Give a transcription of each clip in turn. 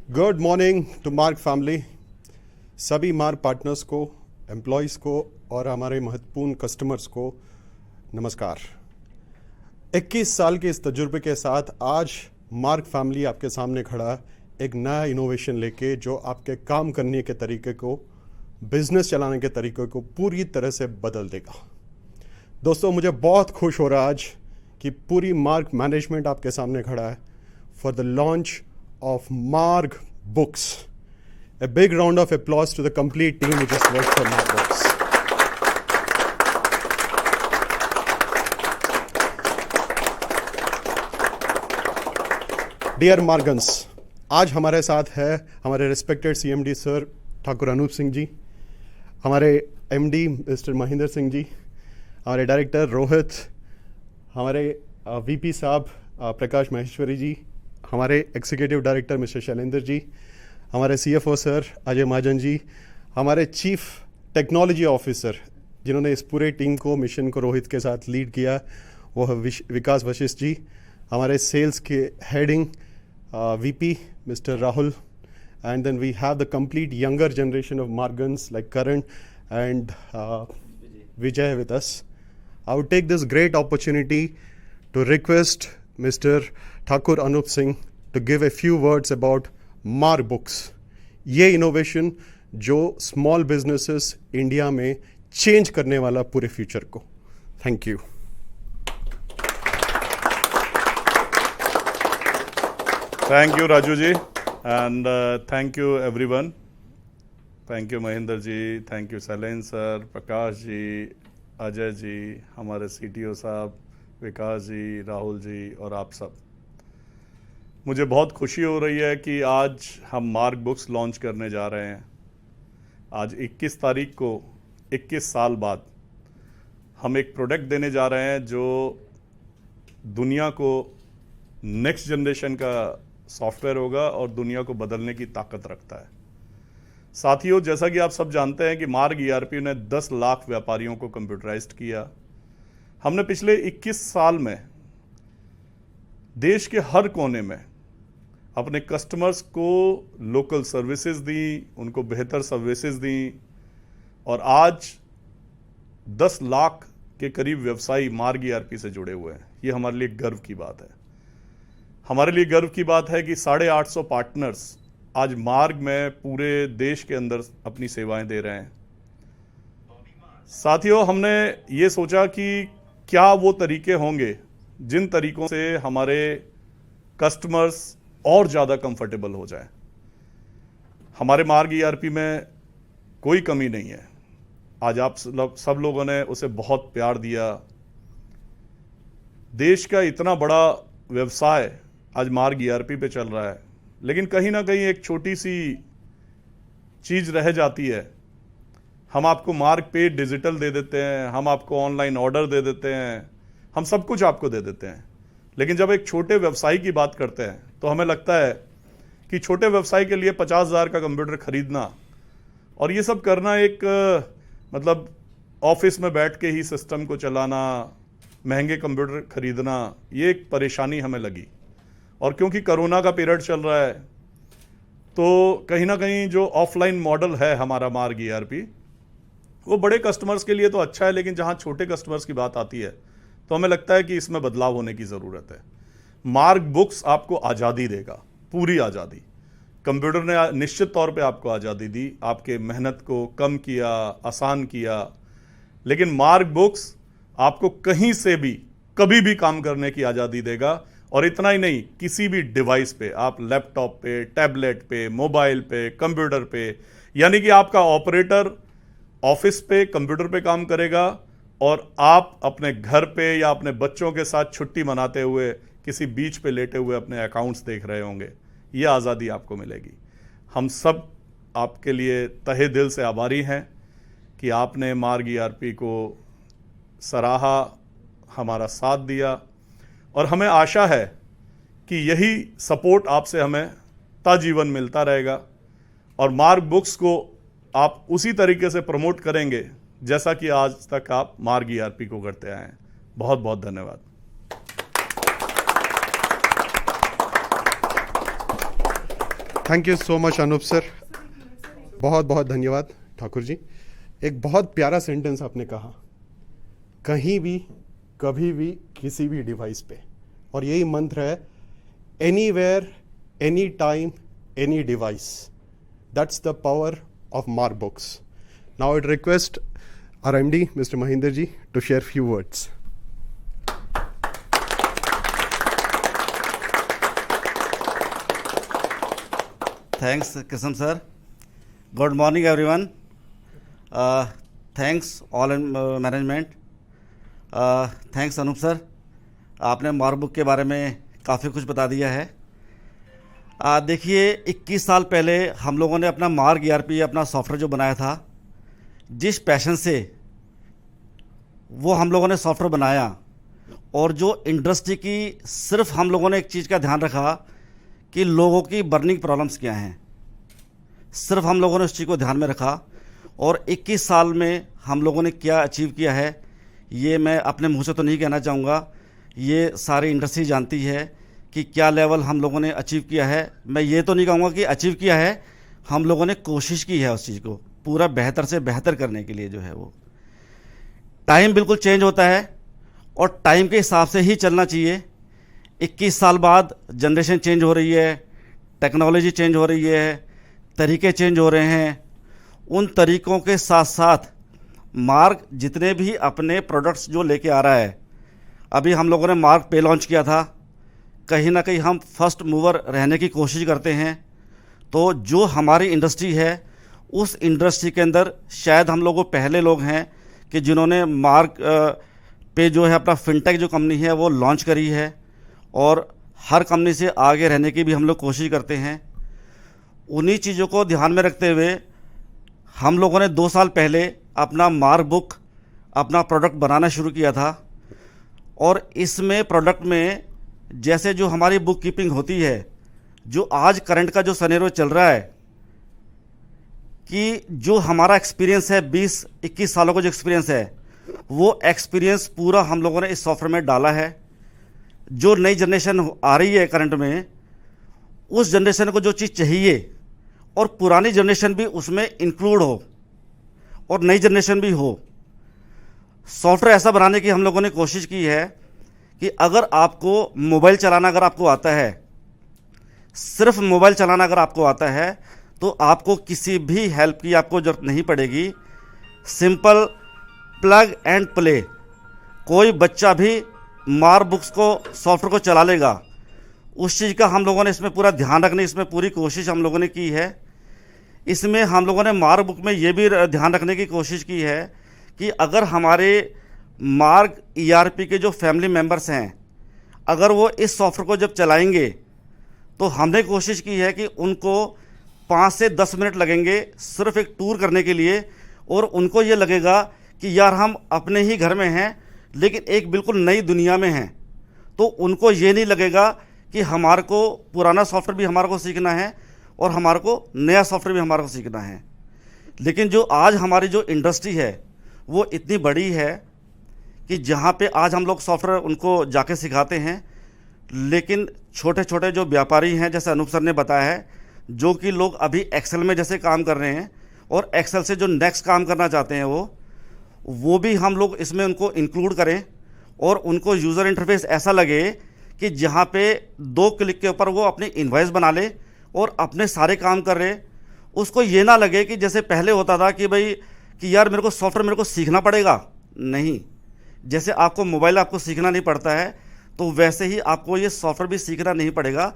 Good morning to Mark family. सभी Mark partners को, employees को और हमारे महत्वपूर्ण कस्टमर्स को नमस्कार। 21 साल के इस तजुर्बे के साथ आज मार्क फैमिली आपके सामने खड़ा है, एक नया इनोवेशन लेके जो आपके काम करने के तरीके को, बिजनेस चलाने के तरीके को पूरी तरह से बदल देगा। दोस्तों, मुझे बहुत खुश हो रहा है आज कि पूरी मार्क मैनेजमेंट आपके सामने खड़ा है for the launch of Marg Books. A big round of applause to the complete team who just worked for Marg Books. Dear Margans, आज हमारे साथ है हमारे respected CMD sir Thakur Anoop Singh ji, हमारे MD मिस्टर महेंद्र सिंह जी, हमारे डायरेक्टर रोहित, हमारे VP साहब प्रकाश महेश्वरी जी, हमारे executive director mister Shailendra ji, हमारे CFO सर अजय महाजन जी, हमारे चीफ टेक्नोलॉजी ऑफिसर जिन्होंने इस पूरे टीम को, मिशन को रोहित के साथ लीड किया, वो है विकास वशिष्ठ जी, हमारे सेल्स के heading VP mister Rahul, and then we have the complete younger generation of Margans like Karan and Vijay with us. I would take this great opportunity to request Mr. Thakur Anup Singh to give a few words about Marg Books. ये innovation जो small businesses India में change करने वाला पूरे future को। Thank you. Thank you Raju ji and thank you everyone. Thank you Mahendra ji, thank you Shailendra sir, Prakash ji, Ajay ji, हमारे CTO साहब, विकास जी, राहुल जी और आप सब। मुझे बहुत खुशी हो रही है कि आज हम मार्ग बुक्स लॉन्च करने जा रहे हैं। आज 21 तारीख को 21 साल बाद हम एक प्रोडक्ट देने जा रहे हैं जो दुनिया को नेक्स्ट जनरेशन का सॉफ्टवेयर होगा और दुनिया को बदलने की ताकत रखता है। साथियों, जैसा कि आप सब जानते हैं कि मार्ग ERP ने 10 लाख व्यापारियों को कंप्यूटराइज्ड किया। हमने पिछले 21 साल में देश के हर कोने में अपने कस्टमर्स को लोकल सर्विसेज दी, उनको बेहतर सर्विसेज दी और आज 10 लाख के करीब व्यवसायी मार्ग ERP से जुड़े हुए हैं। ये हमारे लिए गर्व की बात है। हमारे लिए गर्व की बात है कि 850 पार्टनर्स आज मार्ग में पूरे देश के अंदर अपनी सेवाएं दे रहे हैं। साथियों, हमने ये सोचा कि क्या वो तरीके होंगे जिन तरीकों से हमारे कस्टमर्स और ज़्यादा कंफर्टेबल हो जाए। हमारे मार्ग ERP में कोई कमी नहीं है। आज आप सब लोगों ने उसे बहुत प्यार दिया। देश का इतना बड़ा व्यवसाय आज मार्ग ERP पे चल रहा है, लेकिन कहीं ना कहीं एक छोटी सी चीज़ रह जाती है। हम आपको मार्ग पे डिजिटल दे देते हैं, हम आपको ऑनलाइन ऑर्डर दे देते हैं, हम सब कुछ आपको दे देते हैं, लेकिन जब एक छोटे व्यवसायी की बात करते हैं तो हमें लगता है कि छोटे व्यवसायी के लिए 50,000 का कंप्यूटर खरीदना और ये सब करना, एक मतलब ऑफिस में बैठ के ही सिस्टम को चलाना, महंगे कंप्यूटर खरीदना, ये एक परेशानी हमें लगी। और क्योंकि कोरोना का पीरियड चल रहा है तो कहीं ना कहीं जो ऑफलाइन मॉडल है हमारा मार्ग ERP, वो बड़े कस्टमर्स के लिए तो अच्छा है, लेकिन जहाँ छोटे कस्टमर्स की बात आती है तो हमें लगता है कि इसमें बदलाव होने की ज़रूरत है। मार्ग बुक्स आपको आज़ादी देगा, पूरी आज़ादी। कंप्यूटर ने निश्चित तौर पे आपको आज़ादी दी, आपके मेहनत को कम किया, आसान किया, लेकिन मार्ग बुक्स आपको कहीं से भी कभी भी काम करने की आज़ादी देगा। और इतना ही नहीं, किसी भी डिवाइस पे, आप लैपटॉप पे, टैबलेट पे, मोबाइल पे, कंप्यूटर पे, यानी कि आपका ऑपरेटर ऑफिस पे कंप्यूटर पे काम करेगा और आप अपने घर पे या अपने बच्चों के साथ छुट्टी मनाते हुए किसी बीच पे लेटे हुए अपने अकाउंट्स देख रहे होंगे। ये आज़ादी आपको मिलेगी। हम सब आपके लिए तहे दिल से आभारी हैं कि आपने मार्ग ERP को सराहा, हमारा साथ दिया और हमें आशा है कि यही सपोर्ट आपसे हमें ताजीवन मिलता रहेगा और मार्ग बुक्स को आप उसी तरीके से प्रमोट करेंगे जैसा कि आज तक आप मार्ग ERP को करते आए हैं। बहुत बहुत धन्यवाद। Thank you so much Anup sir, बहुत बहुत धन्यवाद ठाकुर जी। एक बहुत प्यारा सेंटेंस आपने कहा, कहीं भी, कभी भी, किसी भी डिवाइस पे, और यही मंत्र है, anywhere, any time, any device. That's the power of mark books. Now I request our MD, Mr. Mahinder ji, to share few words. Thanks, Kisam sir. Good morning, everyone. Thanks all management. Thanks Anup sir. आपने mark book के बारे में काफ़ी कुछ बता दिया है। देखिए 21 साल पहले हम लोगों ने अपना मार्क ERP अपना सॉफ्टवेयर जो बनाया था, जिस पैशन से वो हम लोगों ने सॉफ्टवेयर बनाया, और जो इंडस्ट्री की सिर्फ हम लोगों ने एक चीज़ का ध्यान रखा कि लोगों की बर्निंग प्रॉब्लम्स क्या हैं, सिर्फ हम लोगों ने उस चीज़ को ध्यान में रखा। और 21 साल में हम लोगों ने क्या अचीव किया है, ये मैं अपने मुंह से तो नहीं कहना चाहूँगा, ये सारी इंडस्ट्री जानती है कि क्या लेवल हम लोगों ने अचीव किया है। मैं ये तो नहीं कहूँगा कि अचीव किया है, हम लोगों ने कोशिश की है उस चीज़ को पूरा बेहतर से बेहतर करने के लिए। जो है वो टाइम बिल्कुल चेंज होता है और टाइम के हिसाब से ही चलना चाहिए। 21 साल बाद जनरेशन चेंज हो रही है, टेक्नोलॉजी चेंज हो रही है, तरीके चेंज हो रहे हैं। उन तरीक़ों के साथ साथ मार्क जितने भी अपने प्रोडक्ट्स जो लेके आ रहा है, अभी हम लोगों ने मार्क पे लॉन्च किया था, कहीं ना कहीं हम फर्स्ट मूवर रहने की कोशिश करते हैं। तो जो हमारी इंडस्ट्री है, उस इंडस्ट्री के अंदर शायद हम लोग पहले लोग हैं कि जिन्होंने मार्क पे जो है अपना फिनटेक जो कंपनी है वो लॉन्च करी है, और हर कंपनी से आगे रहने की भी हम लोग कोशिश करते हैं। उन्हीं चीज़ों को ध्यान में रखते हुए हम लोगों ने 2 साल पहले अपना मार्क बुक अपना प्रोडक्ट बनाना शुरू किया था। और इसमें प्रोडक्ट में जैसे जो हमारी बुक कीपिंग होती है, जो आज करंट का जो सनेरियो चल रहा है, कि जो हमारा एक्सपीरियंस है 20-21 सालों का जो एक्सपीरियंस है, वो एक्सपीरियंस पूरा हम लोगों ने इस सॉफ्टवेयर में डाला है। जो नई जनरेशन आ रही है करंट में, उस जनरेशन को जो चीज़ चाहिए और पुरानी जनरेशन भी उसमें इंक्लूड हो और नई जनरेशन भी हो, सॉफ्टवेयर ऐसा बनाने की हम लोगों ने कोशिश की है कि अगर आपको मोबाइल चलाना अगर आपको आता है, सिर्फ मोबाइल चलाना अगर आपको आता है, तो आपको किसी भी हेल्प की आपको ज़रूरत नहीं पड़ेगी। सिंपल प्लग एंड प्ले, कोई बच्चा भी मार्क बुक्स को सॉफ्टवेयर को चला लेगा। उस चीज़ का हम लोगों ने इसमें पूरा ध्यान रखने, इसमें पूरी कोशिश हम लोगों ने की है। इसमें हम लोगों ने मार्क बुक में ये भी ध्यान रखने की कोशिश की है कि अगर हमारे मार्क ERP के जो फैमिली मेम्बर्स हैं, अगर वो इस सॉफ्टवेयर को जब चलाएंगे, तो हमने कोशिश की है कि उनको 5 से 10 मिनट लगेंगे सिर्फ एक टूर करने के लिए, और उनको ये लगेगा कि यार हम अपने ही घर में हैं लेकिन एक बिल्कुल नई दुनिया में हैं। तो उनको ये नहीं लगेगा कि हमारे को पुराना सॉफ्टवेयर भी हमारे को सीखना है और हमारे को नया सॉफ्टवेयर भी हमारे को सीखना है। लेकिन जो आज हमारी जो इंडस्ट्री है वो इतनी बड़ी है कि जहाँ पे आज हम लोग सॉफ्टवेयर उनको जाके सिखाते हैं, लेकिन छोटे छोटे जो व्यापारी हैं, जैसे अनूप सर ने बताया है, जो कि लोग अभी एक्सेल में जैसे काम कर रहे हैं और एक्सेल से जो नेक्स्ट काम करना चाहते हैं, वो भी हम लोग इसमें उनको इंक्लूड करें और उनको यूज़र इंटरफेस ऐसा लगे कि जहाँ पे 2 क्लिक के ऊपर वो अपनी इनवॉइस बना ले और अपने सारे काम कर रहे। उसको ये ना लगे कि जैसे पहले होता था कि भाई कि यार मेरे को सॉफ्टवेयर मेरे को सीखना पड़ेगा। नहीं, जैसे आपको मोबाइल आपको सीखना नहीं पड़ता है, तो वैसे ही आपको ये सॉफ्टवेयर भी सीखना नहीं पड़ेगा।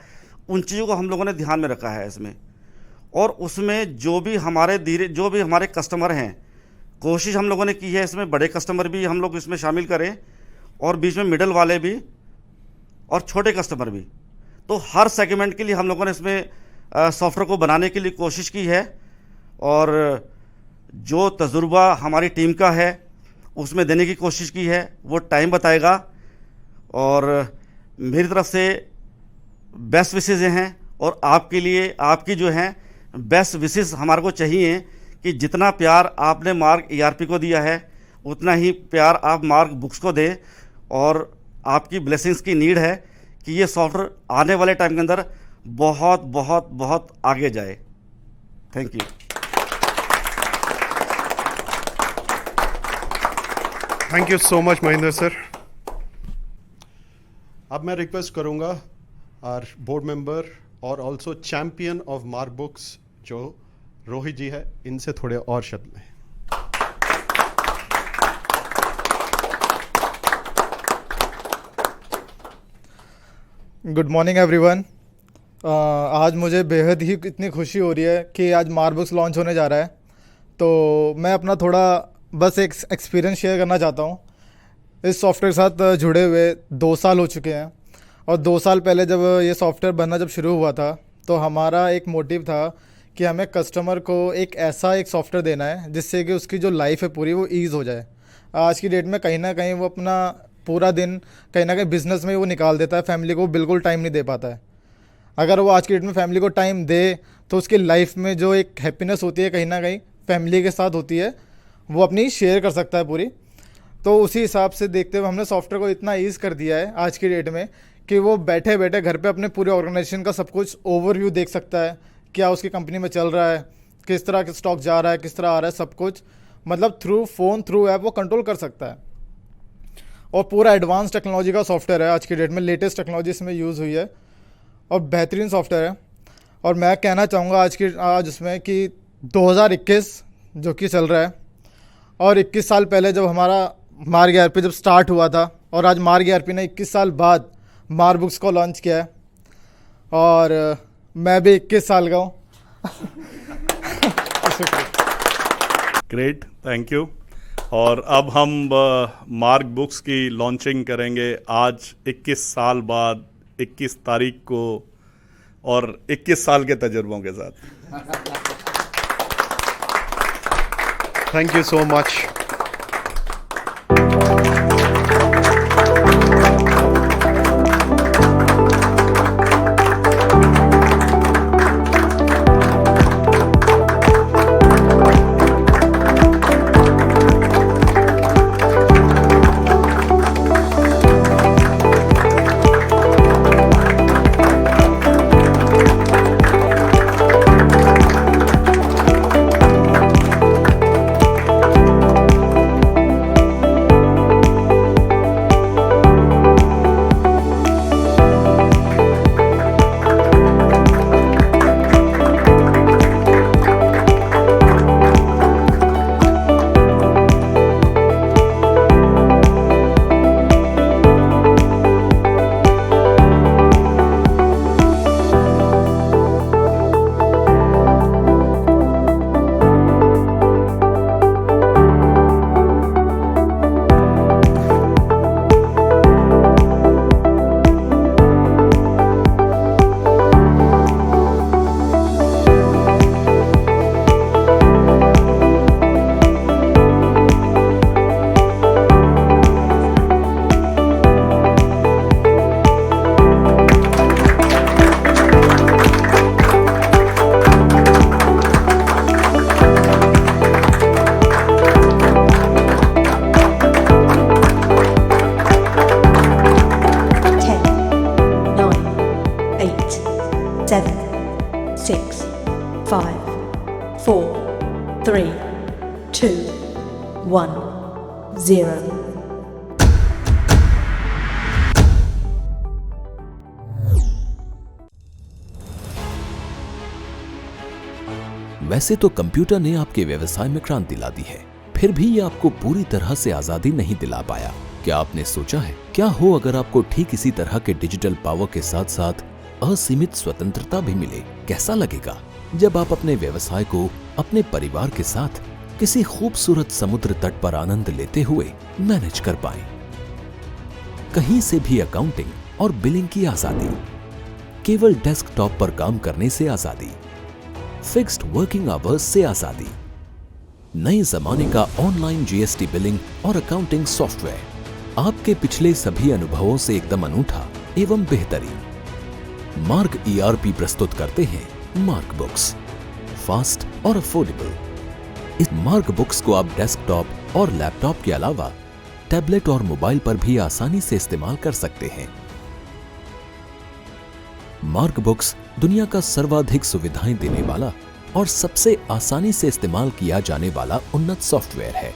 उन चीज़ों को हम लोगों ने ध्यान में रखा है इसमें। और उसमें जो भी हमारे कस्टमर हैं, कोशिश हम लोगों ने की है इसमें बड़े कस्टमर भी हम लोग इसमें शामिल करें और बीच में मिडल वाले भी और छोटे कस्टमर भी। तो हर सेगमेंट के लिए हम लोगों ने इसमें सॉफ्टवेयर को बनाने के लिए कोशिश की है। और जो तजुर्बा हमारी टीम का है उसमें देने की कोशिश की है, वो टाइम बताएगा। और मेरी तरफ से बेस्ट विशेज़ हैं, और आपके लिए आपकी जो हैं बेस्ट विशेज़ हमारे को चाहिए कि जितना प्यार आपने मार्क ERP को दिया है, उतना ही प्यार आप मार्क बुक्स को दें। और आपकी ब्लेसिंग्स की नीड है कि ये सॉफ्टवेयर आने वाले टाइम के अंदर बहुत बहुत बहुत आगे जाए। Thank you. Thank you so much Mahendra sir. अब मैं रिक्वेस्ट करूंगा आवर बोर्ड मेंबर और also champion of mark books जो रोहित जी है, इनसे थोड़े और शब्द में। Good morning everyone. आज मुझे बेहद ही इतनी खुशी हो रही है कि आज मार्क बुक्स लॉन्च होने जा रहा है। तो मैं अपना थोड़ा बस एक एक्सपीरियंस शेयर करना चाहता हूँ। इस सॉफ्टवेयर के साथ जुड़े हुए 2 साल हो चुके हैं और 2 साल पहले जब ये सॉफ्टवेयर बनना जब शुरू हुआ था तो हमारा एक मोटिव था कि हमें कस्टमर को एक ऐसा एक सॉफ्टवेयर देना है जिससे कि उसकी जो लाइफ है पूरी वो ईज़ हो जाए। आज की डेट में कहीं ना कहीं वो अपना पूरा दिन कहीं ना कहीं बिजनेस में वो निकाल देता है, फैमिली को बिल्कुल टाइम नहीं दे पाता है। अगर वो आज की डेट में फैमिली को टाइम दे तो उसकी लाइफ में जो एक हैप्पीनेस होती है कहीं ना कहीं फैमिली के साथ होती है, वो अपनी शेयर कर सकता है पूरी। तो उसी हिसाब से देखते हुए हमने सॉफ्टवेयर को इतना ईज़ कर दिया है आज की डेट में कि वो बैठे बैठे घर पे अपने पूरे ऑर्गेनाइजेशन का सब कुछ ओवरव्यू देख सकता है, क्या उसकी कंपनी में चल रहा है, किस तरह का स्टॉक जा रहा है, किस तरह आ रहा है, सब कुछ मतलब थ्रू फ़ोन थ्रू ऐप वो कंट्रोल कर सकता है। और पूरा एडवांस टेक्नोलॉजी का सॉफ्टवेयर है, आज की डेट में लेटेस्ट टेक्नोलॉजी इसमें यूज़ हुई है और बेहतरीन सॉफ्टवेयर है। और मैं कहना चाहूँगा आज उसमें कि 2021 जो कि चल रहा है और 21 साल पहले जब हमारा मार्क ERP जब स्टार्ट हुआ था और आज मार्क ERP ने 21 साल बाद मार्क बुक्स को लॉन्च किया है और मैं भी 21 साल का हूँ। Great, thank you. और अब हम मार्क बुक्स की लॉन्चिंग करेंगे आज 21 साल बाद 21 तारीख को और 21 साल के तजुर्बों के साथ। Thank you so much. वैसे तो कंप्यूटर ने आपके व्यवसाय में क्रांति ला दी है, फिर भी ये आपको पूरी तरह से आजादी नहीं दिला पाया। क्या आपने सोचा है क्या हो अगर आपको ठीक इसी तरह के डिजिटल पावर के साथ साथ असीमित स्वतंत्रता भी मिले? कैसा लगेगा जब आप अपने व्यवसाय को अपने परिवार के साथ किसी खूबसूरत समुद्र तट पर आनंद लेते हुए मैनेज कर पाएं? कहीं से भी अकाउंटिंग और बिलिंग की आजादी, केवल डेस्कटॉप पर काम करने से आजादी, फिक्स्ड वर्किंग आवर्स से आजादी, नए जमाने का ऑनलाइन जीएसटी बिलिंग और अकाउंटिंग सॉफ्टवेयर आपके पिछले सभी अनुभवों से एकदम अनूठा एवं बेहतरीन। मार्क ERP प्रस्तुत करते हैं मार्क बुक्स, फास्ट और अफोर्डेबल। इस मार्क बुक्स को आप डेस्कटॉप और लैपटॉप के अलावा टैबलेट और मोबाइल पर भी आसानी से इस्तेमाल कर सकते हैं। मार्क बुक्स दुनिया का सर्वाधिक सुविधाएं देने वाला और सबसे आसानी से इस्तेमाल किया जाने वाला उन्नत सॉफ्टवेयर है।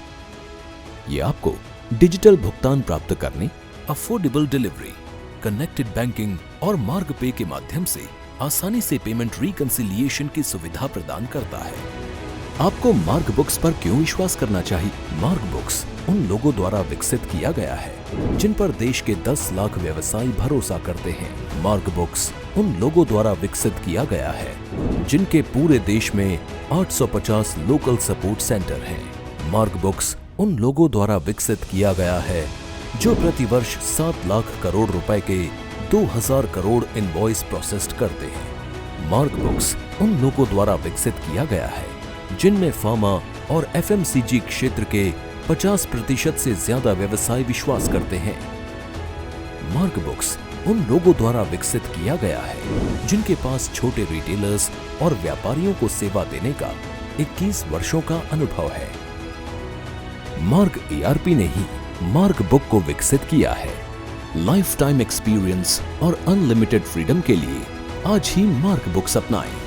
ये आपको डिजिटल भुगतान प्राप्त करने, अफोर्डेबल डिलीवरी, कनेक्टेड बैंकिंग और मार्ग पे के माध्यम से आसानी से पेमेंट रिकंसिलिएशन की सुविधा प्रदान करता है। आपको मार्ग बुक्स पर क्यों विश्वास करना चाहिए? मार्ग बुक्स उन लोगों द्वारा विकसित किया गया है जिन पर देश के 10 लाख व्यवसायी भरोसा करते हैं। मार्ग बुक्स उन लोगों द्वारा विकसित किया गया है जिनके पूरे देश में 850 लोकल सपोर्ट सेंटर हैं। मार्ग बुक्स उन लोगों द्वारा विकसित किया गया है जो प्रतिवर्ष 7 लाख करोड़ रुपए के 2000 करोड़ इनवॉइस प्रोसेस्ड करते हैं। मार्ग बुक्स उन लोगों द्वारा विकसित किया गया है जिनमें फार्मा और एफएमसीजी क्षेत्र के 50% से ज्यादा व्यवसाय विश्वास करते हैं। मार्ग बुक्स उन लोगों द्वारा विकसित किया गया है जिनके पास छोटे रिटेलर्स और व्यापारियों को सेवा देने का 21 वर्षों का अनुभव है। मार्ग ERP ने ही मार्ग बुक को विकसित किया है। लाइफ टाइम एक्सपीरियंस और अनलिमिटेड फ्रीडम के लिए आज ही मार्ग बुक्स अपनाएं।